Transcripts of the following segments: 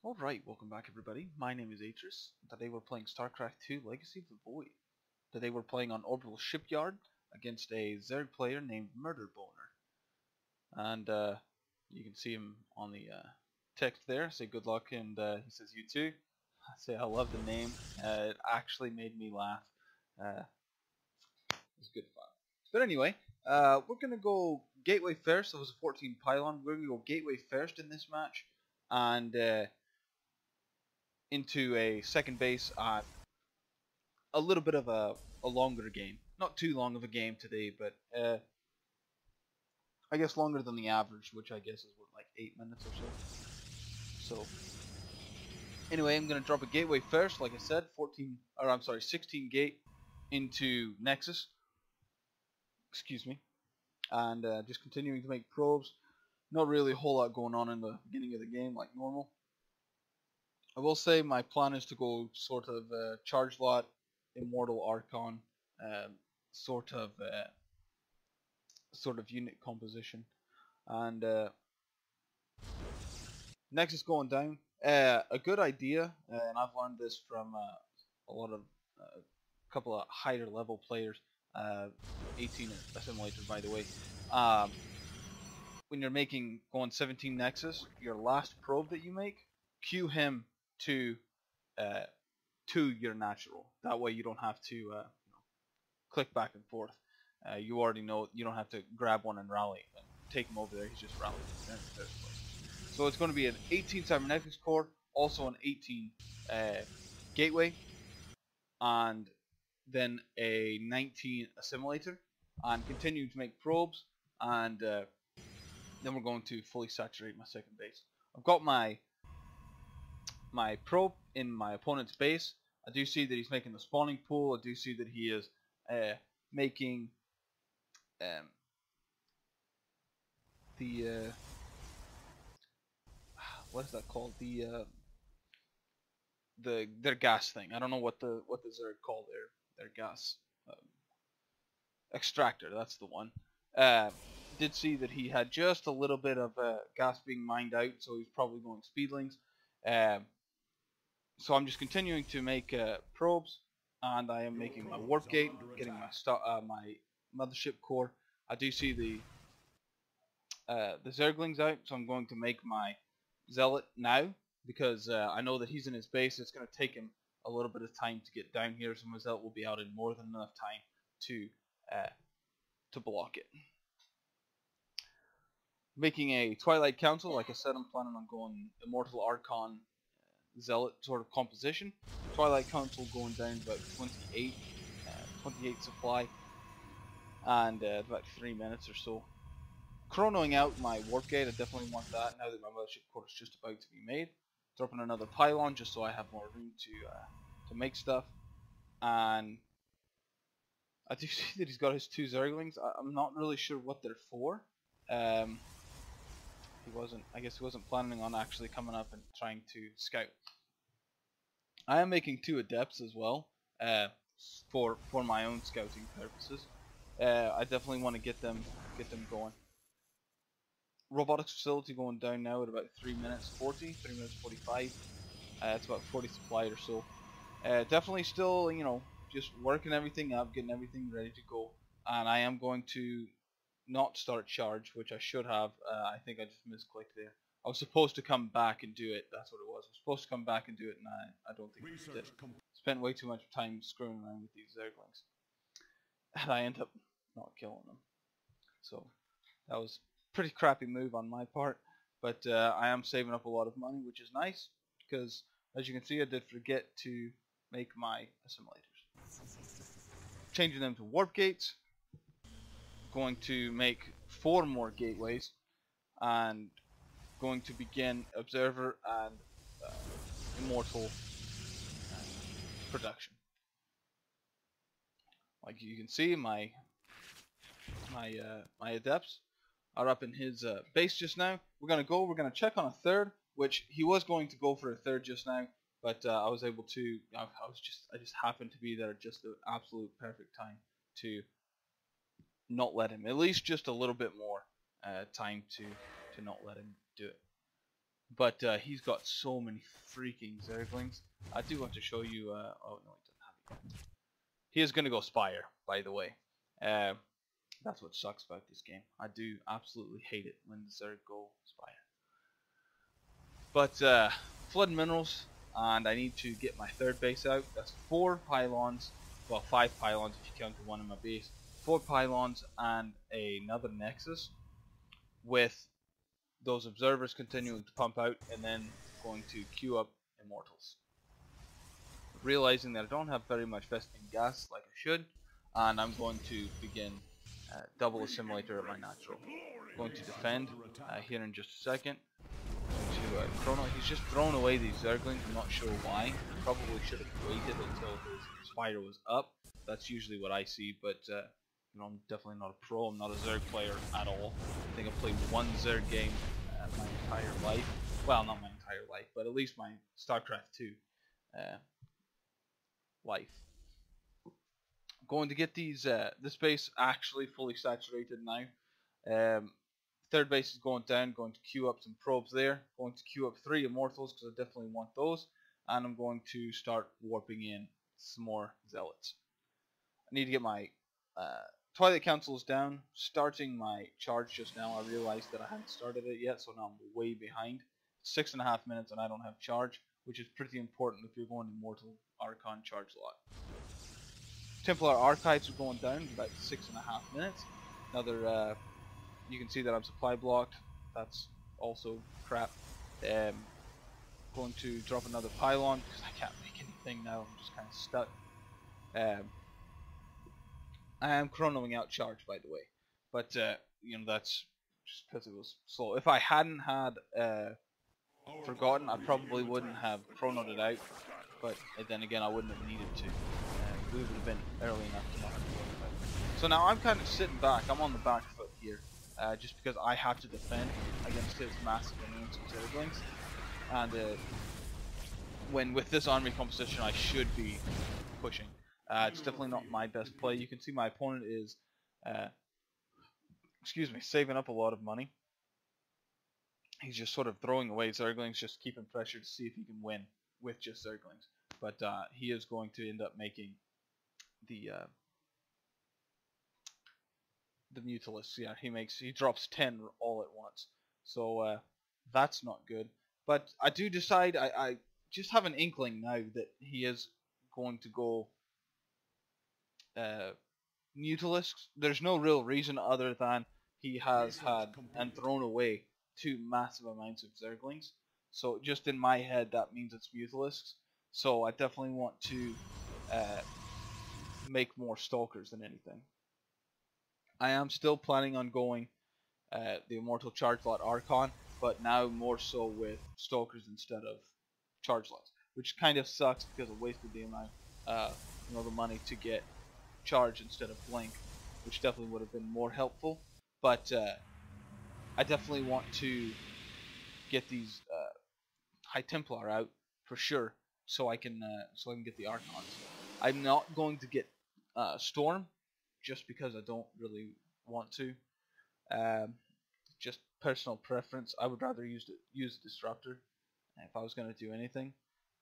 Alright, welcome back everybody. My name is Atris. Today we're playing Starcraft 2 Legacy of the Void. Today we're playing on Orbital Shipyard against a Zerg player named Murder Boner. And you can see him on the text there. Say good luck, and he says you too. I say I love the name. It actually made me laugh. It was good fun. But anyway, we're going to go Gateway first. That was a 14 pylon. We're going to go Gateway first in this match. And into a second base at a little bit of a longer game. Not too long of a game today, but I guess longer than the average, which I guess is what, like 8 minutes or so. So anyway, I'm going to drop a gateway first, like I said, 16 gate into Nexus. Excuse me. And just continuing to make probes. Not really a whole lot going on in the beginning of the game like normal. I will say my plan is to go sort of charge lot, immortal archon, sort of unit composition, and Nexus going down. A good idea, and I've learned this from a couple of higher level players. 18 assimilator, by the way. When you're going 17 Nexus, your last probe that you make, queue him to your natural. That way you don't have to click back and forth. You already know you don't have to grab one and rally and take him over there. He's just rallying in the first place. So it's going to be an 18 cybernetics core, also an 18 gateway, and then a 19 assimilator, and continue to make probes, and then we're going to fully saturate my second base. I've got my probe in my opponent's base. I do see that he's making the spawning pool. I do see that he is making the what is that called? Their gas thing. I don't know what the Zerg call their gas extractor. That's the one. Did see that he had just a little bit of gas being mined out, so he's probably going speedlings. So I'm just continuing to make probes, and I am making my warp gate, getting my mothership core. I do see the Zerglings out, so I'm going to make my zealot now, because I know that he's in his base. It's going to take him a little bit of time to get down here, so my zealot will be out in more than enough time to block it. Making a Twilight Council, like I said, I'm planning on going Immortal Archon Zealot sort of composition. Twilight Council going down to about 28 supply, and about 3 minutes or so. Chronoing out my warp gate, I definitely want that now that my mothership core is just about to be made. Dropping another pylon just so I have more room to make stuff. And I do see that he's got his 2 Zerglings. I'm not really sure what they're for. I guess he wasn't planning on actually coming up and trying to scout. I am making 2 adepts as well, for my own scouting purposes. I definitely want to get them going. Robotics facility going down now at about 3 minutes 45. It's about 40 supply or so. Definitely still, just working everything up, getting everything ready to go. And I am going to not start charge, which I should have. I think I just misclicked there. I was supposed to come back and do it. That's what it was. I was supposed to come back and do it, and I don't think I did. Spent way too much time screwing around with these Zerglings, and I end up not killing them. So that was a pretty crappy move on my part. But I am saving up a lot of money, which is nice, because as you can see, I did forget to make my assimilators. Changing them to warp gates. Going to make 4 more gateways, and going to begin observer and immortal production. Like you can see, my adepts are up in his base just now. We're gonna check on a 3rd, which he was going to go for a 3rd just now, but I was able to. I just happened to be there at just the absolute perfect time to not let him, at least just a little bit more time to not let him do it. But he's got so many freaking Zerglings. I do want to show you. Oh no, he doesn't have it yet. He is going to go Spire, by the way. That's what sucks about this game. I do absolutely hate it when the Zerg go Spire. But Flood Minerals, and I need to get my third base out. That's 4 pylons, well 5 pylons if you count the one in my base. 4 pylons and another Nexus with those observers continuing to pump out, and then going to queue up Immortals. Realizing that I don't have very much vesting gas like I should, and I'm going to begin double assimilator at my natural. Going to defend here in just a second. To Chrono, he's just thrown away these Zerglings. I'm not sure why. Probably should have waited until his Spire was up. That's usually what I see, but you know, I'm definitely not a pro. I'm not a Zerg player at all. I think I've played one Zerg game my entire life. Well, not my entire life, but at least my Starcraft 2 life. Going to get these this base actually fully saturated now. Third base is going down, going to queue up some probes there, going to queue up 3 Immortals because I definitely want those, and I'm going to start warping in some more Zealots. I need to get my Twilight Councils down. Starting my charge just now, I realized that I hadn't started it yet, so now I'm way behind. 6.5 minutes and I don't have charge, which is pretty important if you're going Immortal Archon charge lot. Templar Archives are going down about 6.5 minutes. Another you can see that I'm supply blocked. That's also crap. Going to drop another pylon because I can't make anything now. I'm just kind of stuck. I am chronoing out charge, by the way, but you know, that's just because it was slow. If I hadn't had forgotten, I probably wouldn't have chronoed it out. But then again, I wouldn't have needed to. We would have been early enough to not have to worry about it. So now I'm kind of sitting back. I'm on the back foot here. Just because I have to defend against his massive amounts of Zerglings, and when with this army composition I should be pushing. It's definitely not my best play. You can see my opponent is, saving up a lot of money. He's just sort of throwing away Zerglings, just keeping pressure to see if he can win with just Zerglings. But he is going to end up making the Mutalisks. Yeah, he drops 10 all at once, so that's not good. But I do decide, I just have an inkling now that he is going to go Mutalisks. There's no real reason other than he has had and thrown away 2 massive amounts of Zerglings. So just in my head that means it's Mutalisks. So I definitely want to make more Stalkers than anything. I am still planning on going the Immortal Charge Lot Archon, but now more so with Stalkers instead of Charge Lots, which kind of sucks because I wasted the amount, the money to get Charge instead of Blink, which definitely would have been more helpful. But I definitely want to get these High Templar out for sure, so I can get the Archons. I'm not going to get Storm, just because I don't really want to. Just personal preference. I would rather use Disruptor if I was going to do anything.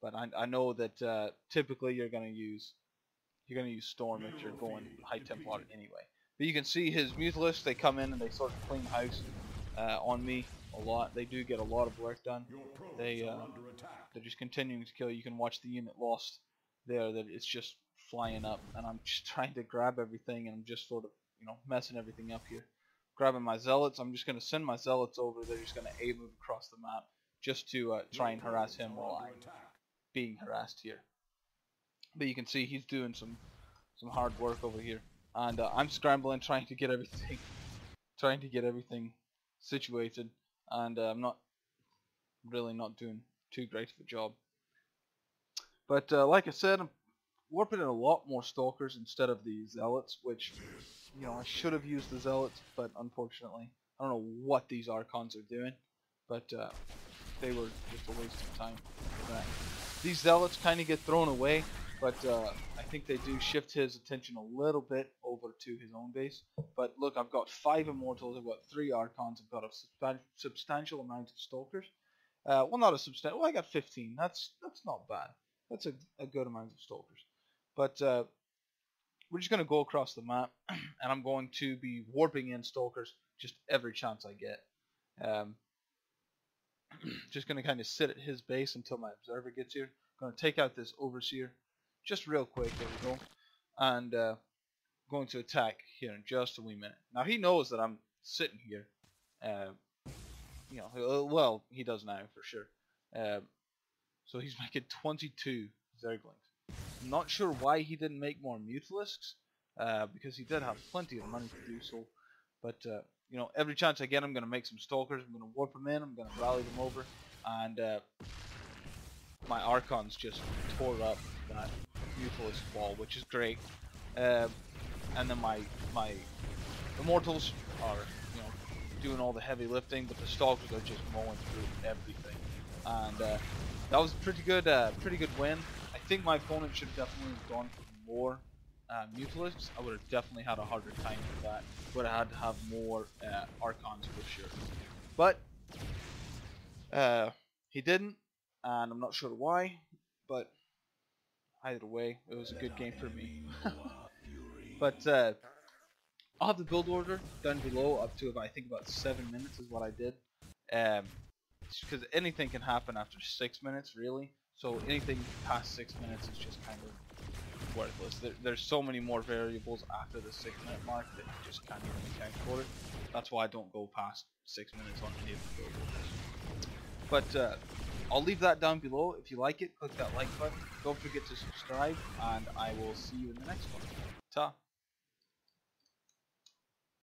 But I know that typically you're going to use Storm if you're going High Templar anyway. But you can see his Mutalisks, they come in and they sort of clean house on me a lot. They do get a lot of work done. They're just continuing to kill. You can watch the unit lost there, that it's just flying up, and I'm just trying to grab everything, and I'm just sort of, messing everything up here. Grabbing my Zealots, I'm just going to send my Zealots over. They're just going to A-move across the map just to try and harass him while I'm being harassed here. But you can see he's doing some hard work over here, and I'm scrambling, trying to get everything situated, and I'm not doing too great of a job. But like I said, I'm warping in a lot more Stalkers instead of the Zealots, which, I should have used the Zealots, but unfortunately, I don't know what these Archons are doing, but they were just a waste of time for that. These Zealots kind of get thrown away, but I think they do shift his attention a little bit over to his own base. But look, I've got 5 Immortals, I've got 3 Archons, I've got a substantial amount of Stalkers, Well, not a substantial. Well, I got 15. That's not bad. That's a good amount of stalkers. But we're just gonna go across the map, and I'm going to be warping in stalkers just every chance I get. Um, just gonna kind of sit at his base until my observer gets here. Gonna take out this overseer, just real quick. There we go, and going to attack here in just a wee minute. Now he knows that I'm sitting here. You know, well, he does now for sure. So he's making 22 Zerglings. I'm not sure why he didn't make more Mutalisks, because he did have plenty of money to do so. But you know, every chance I get, I'm going to make some Stalkers. I'm going to warp them in. I'm going to rally them over, and my Archons just tore up that Mutalisk wall, which is great. And then my Immortals are, you know, doing all the heavy lifting, but the Stalkers are just mowing through everything. And that was a pretty good win. I think my opponent should definitely have gone for more Mutalisks. I would have definitely had a harder time with that. Would have had to have more Archons for sure. But he didn't, and I'm not sure why. But either way, it was a good game for me. But I'll have the build order down below up to about, I think about 7 minutes is what I did. Because anything can happen after 6 minutes, really. So anything past 6 minutes is just kind of worthless. There's so many more variables after the 6 minute mark that you just can't even account for it. That's why I don't go past 6 minutes on any of the build orders. But I'll leave that down below. If you like it, click that like button. Don't forget to subscribe, and I will see you in the next one. Ta!